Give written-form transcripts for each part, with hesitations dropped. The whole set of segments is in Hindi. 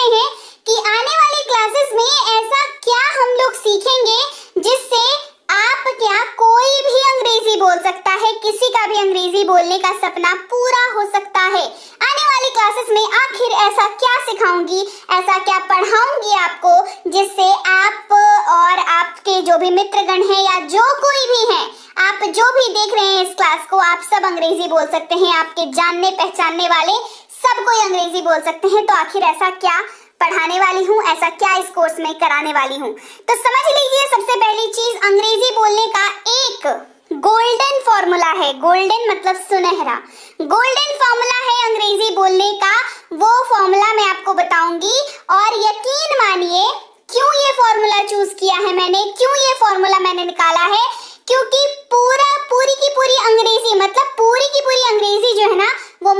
रहे हैं कि आने वाली क्लासेस में ऐसा क्या हम लोग सीखेंगे जिससे आप क्या कोई भी अंग्रेजी बोल सकता है, किसी का भी अंग्रेजी बोलने का सपना पूरा हो सकता है। आने वाली क्लासेस में आखिर ऐसा क्या सिखाऊंगी, ऐसा क्या पढ़ाऊंगी आपको जिससे आप और आपके जो भी मित्रगण हैं या जो कोई भी है, आप जो भी देख रहे हैं इस क्लास को, आप सब अंग्रेजी बोल सकते हैं। आपके जानने पहचानने वाले सब कोई अंग्रेजी बोल सकते हैं। तो आखिर ऐसा क्या पढ़ाने वाली हूँ, ऐसा क्या इस कोर्स में कराने वाली हूँ, तो समझ लीजिए। सबसे पहली चीज, अंग्रेजी बोलने का एक गोल्डन फॉर्मूला है। गोल्डन मतलब सुनहरा। गोल्डन फॉर्मूला है अंग्रेजी बोलने का, वो फॉर्मूला मैं आपको बताऊंगी। और यकीन मानिए, क्यों ये फॉर्मूला चूज किया है मैंने, क्यों ये फॉर्मूला मैंने निकाला है, क्योंकि पूरी की पूरी अंग्रेजी, मतलब पूरी की पूरी अंग्रेजी जो है ना, वो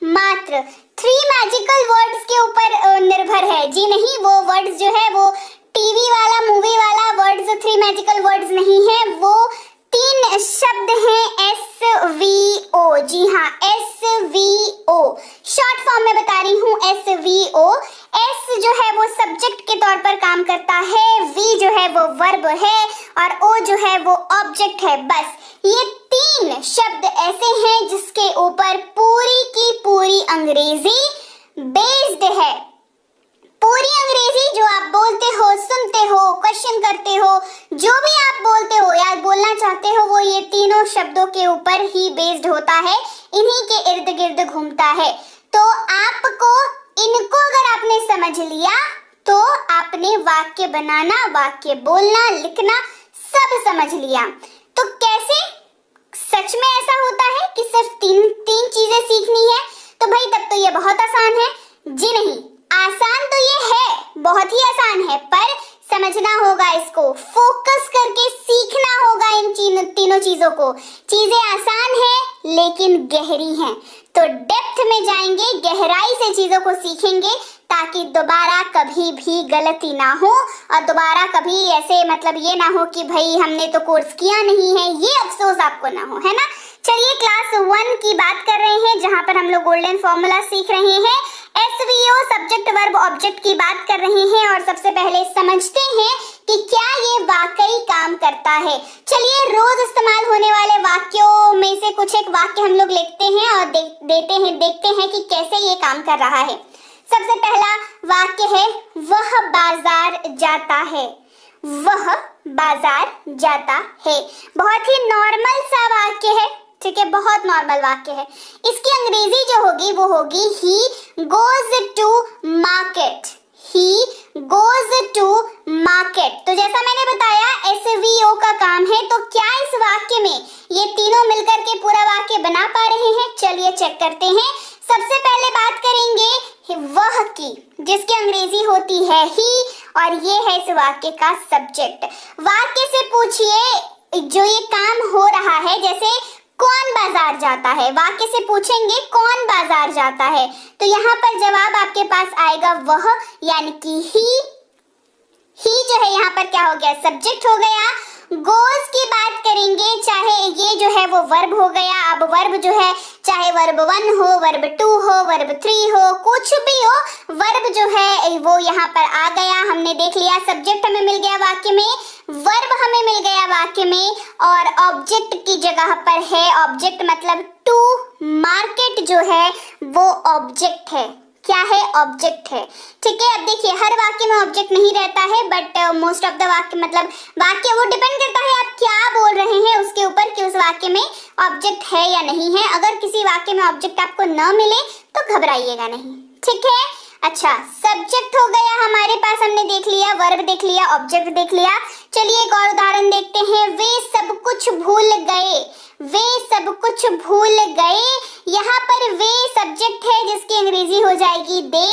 मात्र 3 मैजिकल वर्ड्स के ऊपर निर्भर है। जी नहीं, वो वर्ड्स जो है वो टीवी वाला, मूवी वाला वर्ड्स 3 मैजिकल वर्ड्स नहीं है, वो 3 शब्द हैं, SVO। जी हाँ, SVO शॉर्ट फॉर्म में बता रही हूँ, SVO। S जो है वो सब्जेक्ट के तौर पर काम करता है, V जो है वो वर्ब है, और O जो है वो ऑब्जेक्ट है। बस ये 3 शब्द ऐसे हैं जिसके ऊपर पूरी की पूरी अंग्रेजी बेस्ड है। पूरी अंग्रेजी जो आप बोलते हो, सुनते हो, क्वेश्चन करते हो, जो भी आप बोलते हो या बोलना चाहते हो, वो ये तीनों शब्दों के ऊपर ही बेस्ड होता है, इन्हीं के इर्द गिर्द घूमता है। तो आपको इनको अगर आपने समझ लिया तो आपने वाक्य बनाना, वाक्य बोलना, लिखना सब समझ लिया। तो कैसे? सच में ऐसा होता है कि सिर्फ तीन चीजें सीखनी है? तो भाई तब तो ये बहुत आसान है। जी नहीं, आसान तो ये है, बहुत ही आसान है, पर समझना होगा इसको, फोकस करके सीखना होगा इन तीनों चीजों को। चीजें आसान है लेकिन गहरी हैं, तो डेप्थ में जाएंगे, गहराई से चीजों को सीखेंगे ताकि दोबारा कभी भी गलती ना हो, और दोबारा कभी ऐसे मतलब ये ना हो कि भाई हमने तो कोर्स किया नहीं है, ये अफसोस आपको ना हो, है ना। चलिए क्लास 1 की बात कर रहे हैं, जहां पर हम लोग गोल्डन फॉर्मूला सीख रहे हैं। SVO सब्जेक्ट वर्ब ऑब्जेक्ट की बात कर रहे हैं, और सबसे पहले समझते हैं कि क्या ये वाकई काम करता है। चलिए रोज इस्तेमाल होने वाले वाक्यों में से कुछ एक वाक्य हम लोग लिखते हैं और देखते हैं कि कैसे ये काम कर रहा है। सबसे पहला वाक्य है, वह बाजार जाता है। वह बाजार जाता है, बहुत ही नॉर्मल सा वाक्य है, ठीक है, बहुत नॉर्मल वाक्य है। इसकी अंग्रेजी जो होगी वो होगी he goes to market. He goes to market. तो जैसा मैंने बताया SVO का काम है, तो क्या इस वाक्य में ये तीनों मिलकर के पूरा वाक्य बना पा रहे हैं? चलिए चेक करते हैं। सबसे पहले बात करेंगे वह की, जिसकी अंग्रेजी होती है ही, और ये है इस वाक्य का सब्जेक्ट। वाक्य से पूछिए जो ये काम हो रहा है, जैसे कौन बाजार जाता है, वाक्य से पूछेंगे कौन बाजार जाता है, तो यहाँ पर जवाब आपके पास आएगा वह, यानी कि ही जो है यहाँ पर क्या हो गया, सब्जेक्ट हो गया। गोज की बात करेंगे, चाहे ये जो है वो वर्ब हो गया। अब वर्ब जो है चाहे वर्ब 1 हो, वर्ब 2 हो, वर्ब 3 हो, कुछ भी हो, वर्ब जो है वो यहाँ पर आ गया, हमने देख लिया। सब्जेक्ट हमें मिल गया वाक्य में, वर्ब हमें मिल गया वाक्य में, और ऑब्जेक्ट की जगह पर है, ऑब्जेक्ट मतलब टू मार्केट जो है वो ऑब्जेक्ट है। क्या है? ऑब्जेक्ट है, ठीक है। अब देखिए हर वाक्य में ऑब्जेक्ट नहीं रहता है, बट मोस्ट ऑफ द वाक्य, मतलब वाक्य वो डिपेंड करता है आप क्या बोल रहे हैं उसके ऊपर कि उस वाक्य में ऑब्जेक्ट है या नहीं है। अगर किसी वाक्य में ऑब्जेक्ट आपको न मिले तो घबराइएगा नहीं, ठीक है। अच्छा, सब्जेक्ट हो गया हमारे पास, हमने देख लिया, वर्ब देख लिया, ऑब्जेक्ट देख लिया। चलिए एक और उदाहरण देखते हैं। वे सब कुछ भूल गए। वे सब कुछ भूल गए, यहाँ पर वे सब्जेक्ट है जिसकी अंग्रेजी हो जाएगी दे।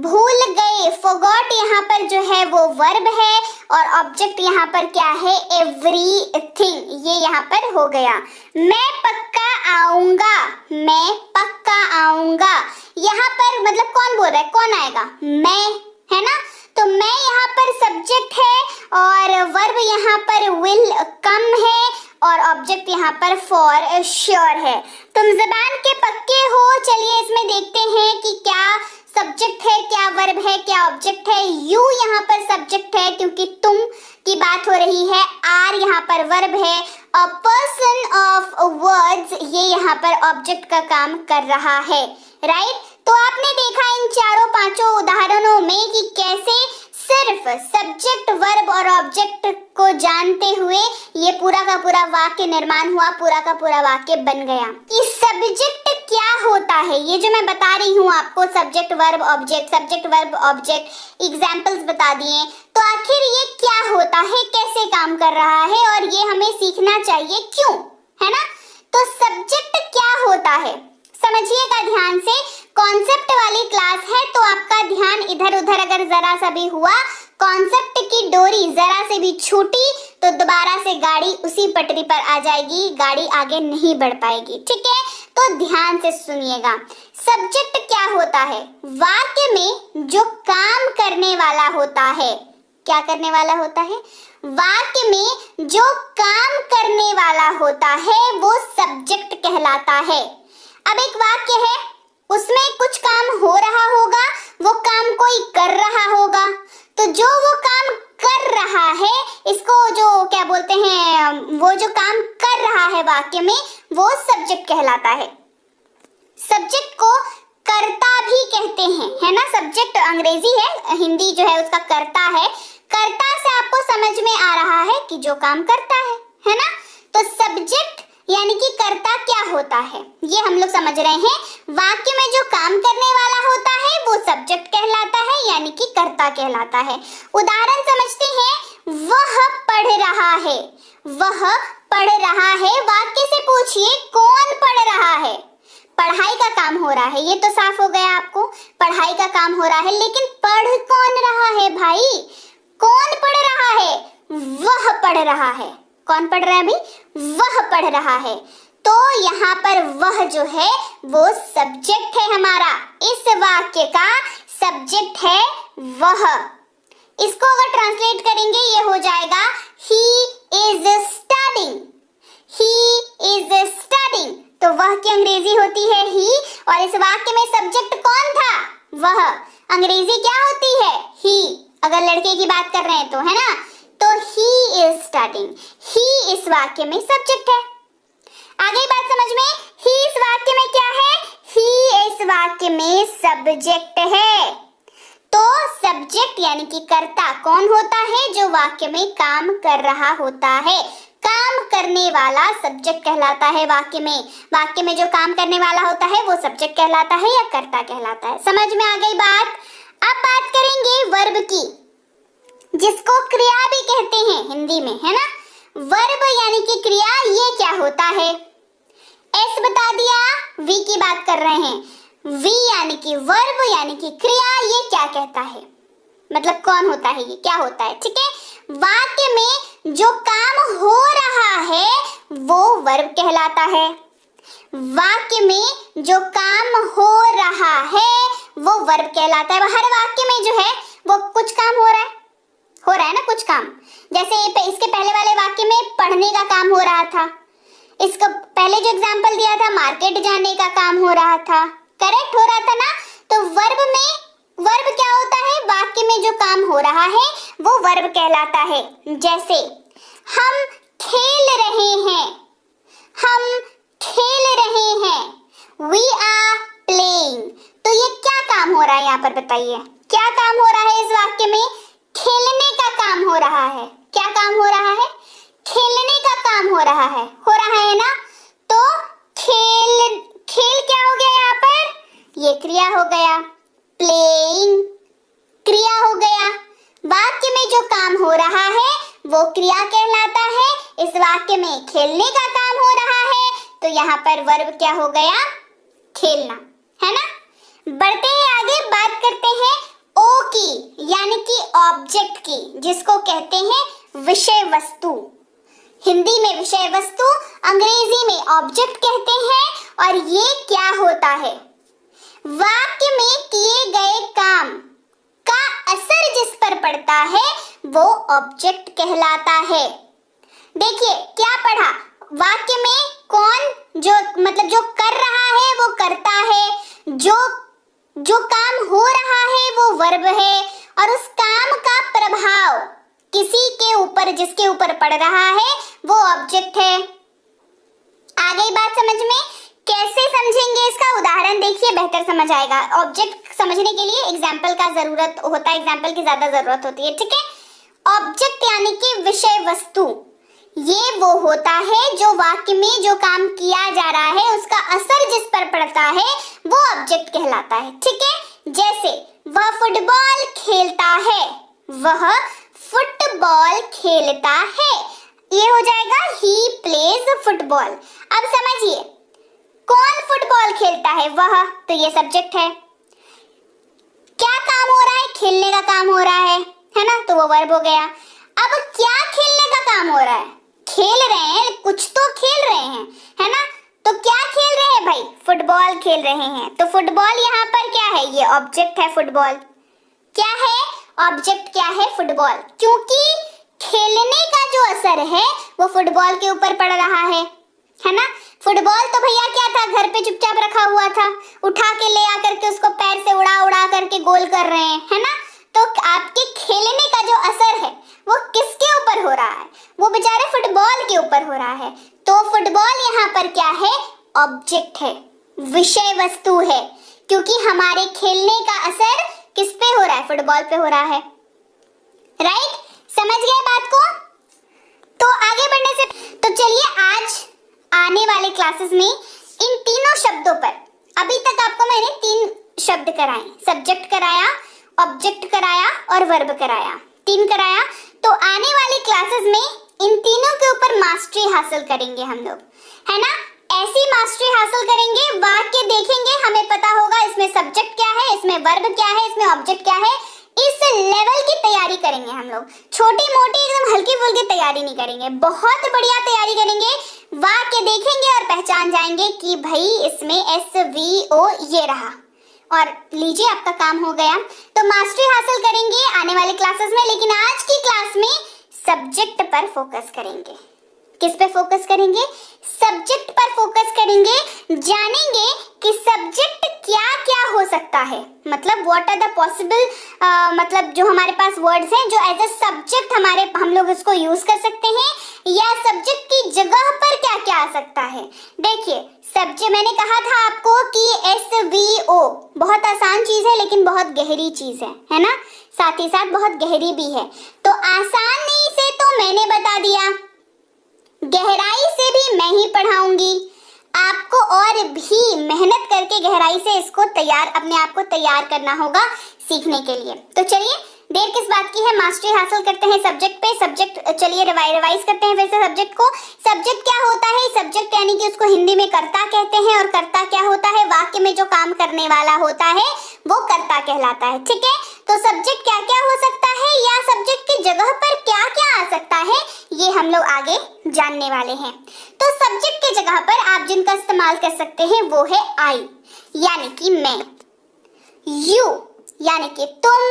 भूल गए, forgot यहाँ पर जो है वो वर्ब है, और ऑब्जेक्ट यहाँ पर क्या है, एवरीथिंग, ये यहाँ पर हो गया। मैं पक्का आऊंगा। मैं पक्का आऊंगा, यहाँ पर मतलब कौन बोल रहा है, कौन आएगा, मैं, है ना। तो मैं यहाँ पर सब्जेक्ट है, और वर्ब यहाँ पर विल कम है, और ऑब्जेक्ट यहाँ पर फॉर श्योर है। तुम ज़बान के पक्के हो। चलिए इसमें देखते हैं कि क्या सब्जेक्ट है, क्या वर्ब है, क्या ऑब्जेक्ट है। यू यहाँ पर सब्जेक्ट है क्योंकि तुम की बात हो रही है। आर यहाँ पर वर्ब है। अ पर्सन ऑफ वर्ड्स ये यहाँ पर ऑब्जेक्ट का काम कर रहा है, राइट। तो आपने देखा इन चारों पांचों उदाहरणों में कि कैसे सिर्फ सब्जेक्ट वर्ब और ऑब्जेक्ट को जानते हुए ये पूरा का पूरा वाक्य निर्माण हुआ, पूरा का पूरा वाक्य बन गया। कि सब्जेक्ट क्या होता है, ये जो मैं बता रही हूँ आपको, subject verb object, subject verb object, examples बता दिए। तो आखिर ये क्या होता है, कैसे काम कर रहा है और ये हमें सीखना चाहिए क्यों, है ना। तो सब्जेक्ट क्या होता है समझिएगा ध्यान से। कॉन्सेप्ट वाली क्लास है तो आपका ध्यान इधर उधर अगर जरा सा भी हुआ, कॉन्सेप्ट की डोरी जरा से भी छूटी तो दोबारा से गाड़ी उसी पटरी पर आ जाएगी, गाड़ी आगे नहीं बढ़ पाएगी, ठीक है। तो ध्यान से सुनिएगा, सब्जेक्ट क्या होता है, वाक्य में जो काम करने वाला होता है। क्या करने वाला होता है, वाक्य में जो काम करने वाला होता है वो सब्जेक्ट कहलाता है। अब एक वाक्य है, उसमें कुछ काम हो रहा होगा, वो काम कोई कर रहा होगा, तो जो वो काम कर रहा है, इसको जो क्या बोलते हैं, वो जो काम कर रहा है वाक्य में, वो सब्जेक्ट कहलाता है। सब्जेक्ट को कर्ता भी कहते हैं, है ना। सब्जेक्ट अंग्रेजी है, हिंदी जो है उसका कर्ता है। कर्ता से आपको समझ में आ रहा है कि जो काम करता है ना। तो सब्जेक्ट यानी कि कर्ता क्या होता है ये हम लोग समझ रहे हैं। वाक्य में जो काम करने वाला होता है वो सब्जेक्ट कहलाता है, यानी कि कर्ता कहलाता है। उदाहरण समझते हैं, वह पढ़ रहा है, वह पढ़ रहा है। वाक्य से पूछिए कौन पढ़ रहा है। पढ़ाई का काम हो रहा है, ये तो साफ हो गया आपको, पढ़ाई का काम हो रहा है, लेकिन पढ़ कौन रहा है भाई, कौन पढ़ रहा है, वह पढ़ रहा है। कौन पढ़ रहा है भाई, वह पढ़ रहा है। तो यहाँ पर वह जो है वो सब्जेक्ट है हमारा, इस वाक्य का सब्जेक्ट है वह। इसको अगर ट्रांसलेट करेंगे ये हो जाएगा he is studying, he is studying। तो वह की अंग्रेजी होती है he, और इस वाक्य में सब्जेक्ट कौन था, वह। अंग्रेजी क्या होती है, he, अगर लड़के की बात कर रहे हैं तो, है ना। तो he is studying, he इस वाक्य में सब्जेक्ट है। आगे बात समझ में, he इस वाक्य में क्या है, he इस वाक्य में सब्जेक्ट है। तो सब्जेक्ट यानी कि कर्ता कौन होता है, जो वाक्य में काम कर रहा होता है। काम करने वाला सब्जेक्ट कहलाता है वाक्य में। वाक्य में जो काम करने वाला होता है वो सब्जेक्ट कहलाता है या कर्ता कहलाता है। समझ में आ गई बात। अब बात करेंगे वर्ब की, जिसको क्रिया भी कहते हैं हिंदी में, है ना। वर्ब यानी कि क्रिया, ये क्या होता है, एस बता दिया, वी की बात कर रहे हैं। वी यानी कि वर्ब यानी कि क्रिया, ये क्या कहता है, मतलब कौन होता है, ये क्या होता है, ठीक है। वाक्य में जो काम हो रहा है वो वर्ब कहलाता है। वाक्य में जो काम हो रहा है वो वर्ब कहलाता है। हर वाक्य में जो है वो कुछ काम हो रहा है ना, कुछ काम। जैसे इसके पहले वाले वाक्य में पढ़ने का काम हो रहा था, इसका पहले जो एग्जांपल दिया था मार्केट जाने का काम हो रहा था, करेक्ट हो रहा था ना। तो वर्ब में, वर्ब क्या होता है, वाक्य में जो काम हो रहा है वो वर्ब कहलाता है। जैसे हम खेल रहे हैं, हम खेल रहे हैं, we are playing। तो ये क्या काम हो रहा है यहाँ पर बताइए, क्या काम हो रहा है इस वाक्य में, खेलने का काम हो रहा है। क्या काम हो रहा है, खेलने का काम हो रहा है ना। तो खेल, खेल क्या हो गया यहाँ पर, ये क्रिया हो गया, प्लेइंग क्रिया हो गया। वाक्य में जो काम हो रहा है वो क्रिया कहलाता है। इस वाक्य में खेलने का काम हो रहा है तो यहाँ पर वर्ब क्या हो गया, खेलना, है ना। बढ़ते हैं आगे, बात करते हैं ओ की, यानी कि ऑब्जेक्ट की, जिसको कहते हैं विषय वस्तु। हिंदी में विषय वस्तु, अंग्रेजी में ऑब्जेक्ट कहते हैं। और ये क्या होता है, वाक्य में किए गए काम का असर जिस पर पड़ता है वो ऑब्जेक्ट कहलाता है। देखिए क्या पढ़ा, वाक्य में कौन, जो मतलब जो कर रहा है वो करता है, जो काम हो रहा है वो और उस काम का प्रभाव किसी के ऊपर, जिसके ऊपर पड़ रहा है, वो ऑब्जेक्ट है। आ गई बात समझ में? कैसे समझेंगे इसका उदाहरण देखिए, बेहतर समझ आएगा। ऑब्जेक्ट समझने के लिए एग्जाम्पल का जरूरत होता है, एग्जाम्पल की ज्यादा जरूरत होती है, ठीक है। ऑब्जेक्ट यानी कि विषय वस्तु, ये वो होता है जो वाक्य में जो काम किया जा रहा है उसका असर जिस पर पड़ता है वो ऑब्जेक्ट कहलाता है, ठीक है। जैसे वह फुटबॉल खेलता है, वह फुटबॉल खेलता है, ये हो जाएगा ही प्लेज फुटबॉल। अब समझिए, कौन फुटबॉल खेलता है? वह, तो ये सब्जेक्ट है। क्या काम हो रहा है? खेलने का काम हो रहा है ना, तो वो वर्ब हो गया। अब क्या खेलने का काम हो रहा है? खेल रहे हैं, कुछ तो खेल रहे हैं, है ना। तो क्या खेल रहे हैं भाई? फुटबॉल खेल रहे हैं। तो फुटबॉल यहाँ पर क्या है? ये ऑब्जेक्ट है। फुटबॉल क्या है? ऑब्जेक्ट क्या है? फुटबॉल। क्योंकि खेलने का जो असर है वो फुटबॉल के ऊपर पड़ रहा है ना। फुटबॉल तो भैया क्या था, घर पे चुपचाप रखा हुआ था, उठा के ले आकर के उसको पैर से उड़ा उड़ा करके गोल कर रहे हैं, है ना। तो आपके खेलने का जो असर है वो किसके ऊपर हो रहा है? वो बेचारे फुटबॉल के ऊपर हो रहा है। तो फुटबॉल यहाँ पर क्या है? ऑब्जेक्ट है, विषय वस्तु है, क्योंकि हमारे खेलने का असर किस पे हो रहा है? फुटबॉल पे हो रहा है। राइट, समझ गए बात को? तो आगे बढ़ने से तो चलिए आज आने वाले क्लासेस में इन तीनों शब्दों पर, अभी तक आपको मैंने 3 शब्द कराए, सब्जेक्ट कराया, ऑब्जेक्ट कराया और वर्ब कराया, 3 कराया। तो आने वाले क्लासेस में इन तीनों के ऊपर मास्टरी हासिल करेंगे हम लोग, है ना। ऐसी मास्टरी हासिल करेंगे, वाक्य देखेंगे, हमें पता होगा इसमें सब्जेक्ट क्या है, इसमें वर्ब क्या है, इसमें ऑब्जेक्ट क्या है। इस लेवल की तैयारी करेंगे हम लोग, छोटी मोटी एकदम हल्की फुल्की तैयारी नहीं करेंगे, बहुत बढ़िया तैयारी करेंगे। वाक्य देखेंगे और पहचान जाएंगे कि भाई इसमें SVO ये रहा, और लीजिए आपका काम हो गया। तो मास्टरी हासिल करेंगे आने वाले क्लासेस में, लेकिन आज की क्लास में सब्जेक्ट पर फोकस करेंगे। किस पे फोकस करेंगे? सब्जेक्ट पर फोकस करेंगे। जानेंगे कि सब्जेक्ट क्या क्या हो सकता है, मतलब व्हाट आर द पॉसिबल, मतलब जो हमारे पास वर्ड्स हैं जो एज अ सब्जेक्ट हम लोग इसको यूज कर सकते हैं, या सब्जेक्ट की जगह पर क्या क्या आ सकता है। देखिए सब्जेक्ट, मैंने कहा था आपको कि SVO बहुत आसान चीज है लेकिन बहुत गहरी चीज है ना, साथ ही साथ बहुत गहरी भी है। तो आसानी से तो मैंने बता दिया, गहराई से भी मैं ही पढ़ाऊंगी आपको, और भी मेहनत करके गहराई से इसको अपने आप को तैयार करना होगा सीखने के लिए। तो चलिए देर किस बात की है, मास्टरी हासिल करते हैं सब्जेक्ट पे। सब्जेक्ट चलिए रिवाइज करते हैं फिर से सब्जेक्ट को। सब्जेक्ट क्या होता है? सब्जेक्ट यानी कि उसको हिंदी में कर्ता कहते हैं, और कर्ता क्या होता है? वाक्य में जो काम करने वाला होता है वो कर्ता कहलाता है, ठीक है। तो सब्जेक्ट क्या क्या हो सकता है, या सब्जेक्ट की जगह पर क्या क्या आ सकता है, ये हम लोग आगे जानने वाले हैं। तो सब्जेक्ट की जगह पर आप जिनका इस्तेमाल कर सकते हैं वो है आई, यानी कि मैं, यू यानी कि तुम,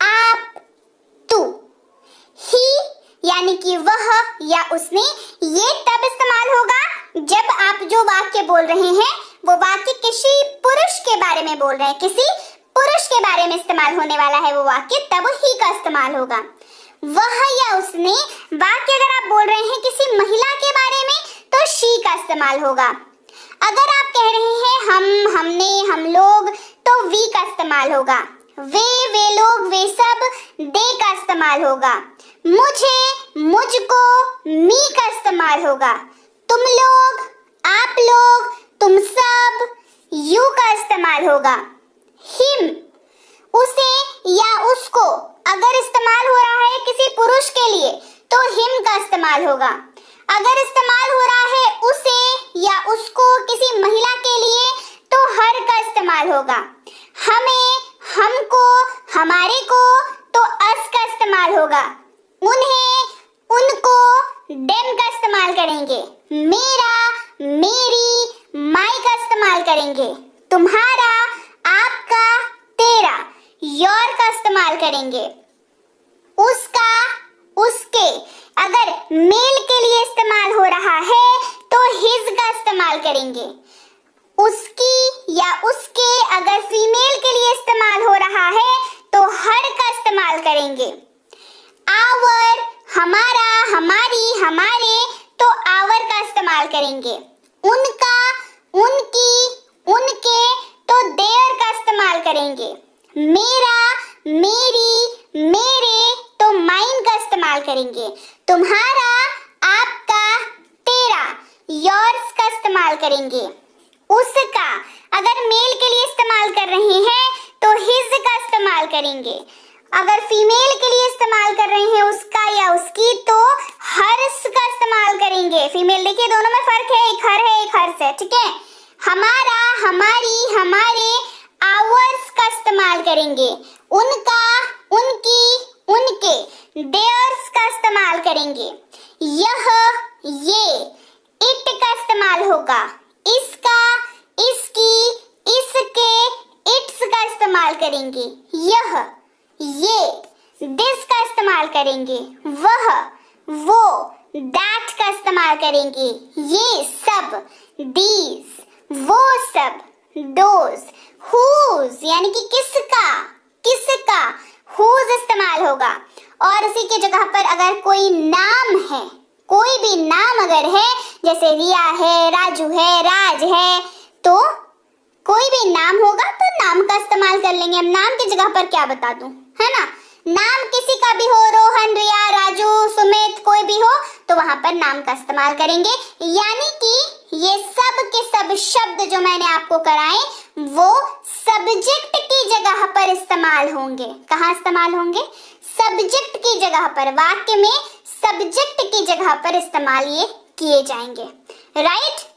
आप, तू, ही यानी कि वह या उसने। ये तब इस्तेमाल होगा जब आप जो वाक्य बोल रहे हैं वो वाक्य किसी पुरुष के बारे में बोल रहे हैं, किसी पुरुष के बारे में इस्तेमाल होने वाला है वो वाक्य, तब ही का इस्तेमाल होगा। वह या उसने वाक्य अगर आप बोल रहे हैं किसी महिला के बारे में तो शी का इस्तेमाल होगा। अगर आप कह रहे हैं हम, हमने, हम लोग, तो वी का इस्तेमाल होगा। वे लोग, वे सब, दे का इस्तेमाल होगा। मुझे, मुझको, मी का इस्तेमाल होगा। तुम लोग, आप लोग, तुम सब, यू का इस्तेमाल होगा। हिम, उसे या उसको अगर इस्तेमाल हो रहा है किसी पुरुष के लिए तो हिम का इस्तेमाल होगा। अगर इस्तेमाल हो रहा है उसे या उसको किसी महिला के लिए तो हर का इस्तेमाल होगा। हमें, हमको, हमारे को तो अस का इस्तेमाल होगा। उन्हें, उनको देम का इस्तेमाल करेंगे। मेरा, मेरी, माई का इस्तेमाल करेंगे। तुम्हारा, आपका, तेरा, योर का इस्तेमाल करेंगे। उसका, उसके अगर मेल के लिए इस्तेमाल हो रहा है तो हिज का इस्तेमाल करेंगे। उसकी या उसके अगर फीमेल के लिए इस्तेमाल हो रहा है तो हर का करेंगे। आवर, हमारा, हमारी, हमारे, तो आवर का इस्तेमाल करेंगे। उनका, उनकी, उनके, तो देयर का इस्तेमाल करेंगे। मेरा, मेरी, मेरे, तो माइन का इस्तेमाल करेंगे। तुम्हारा, आपका, तेरा, योर्स का इस्तेमाल करेंगे। उसका, अगर मेल के लिए इस्तेमाल कर रहे हैं तो हिज का इस्तेमाल करेंगे। अगर फीमेल के लिए इस्तेमाल कर रहे हैं उसका या उसकी तो हर्स का इस्तेमाल करेंगे। फीमेल, देखिए दोनों में फर्क है, एक हर है एक हर्स है, ठीक है। हमारा, हमारी, हमारे, आवर्स का इस्तेमाल करेंगे। उनका, उनकी, उनके, देयर्स का इस्तेमाल करेंगे। यह, ये, इट का इस्तेमाल होगा। इसका, इसकी, इसके, इट्स का इस्तेमाल करेंगे। यह, ये, दिस का इस्तेमाल करेंगे। वह, वो, दैट का इस्तेमाल करेंगे। ये सब, दीज, वो सब, दोज, हुज, यानी कि किसका, किसका, हुज इस्तेमाल होगा। और उसी की जगह पर अगर कोई नाम है, कोई भी नाम अगर है, जैसे रिया है, राजू है, राज है, तो कोई भी नाम होगा तो नाम का इस्तेमाल कर लेंगे। अब नाम की जगह पर क्या बता दूं, है ना। नाम किसी का भी हो, रोहन, रिया, राजू, सुमित, कोई भी हो, तो वहां पर नाम का इस्तेमाल करेंगे। यानी कि ये सब के सब शब्द जो मैंने आपको कराए वो सब्जेक्ट की जगह पर इस्तेमाल होंगे। कहाँ इस्तेमाल होंगे? सब्जेक्ट की जगह पर, वाक्य में सब्जेक्ट की जगह पर इस्तेमाल ये किए जाएंगे। राइट।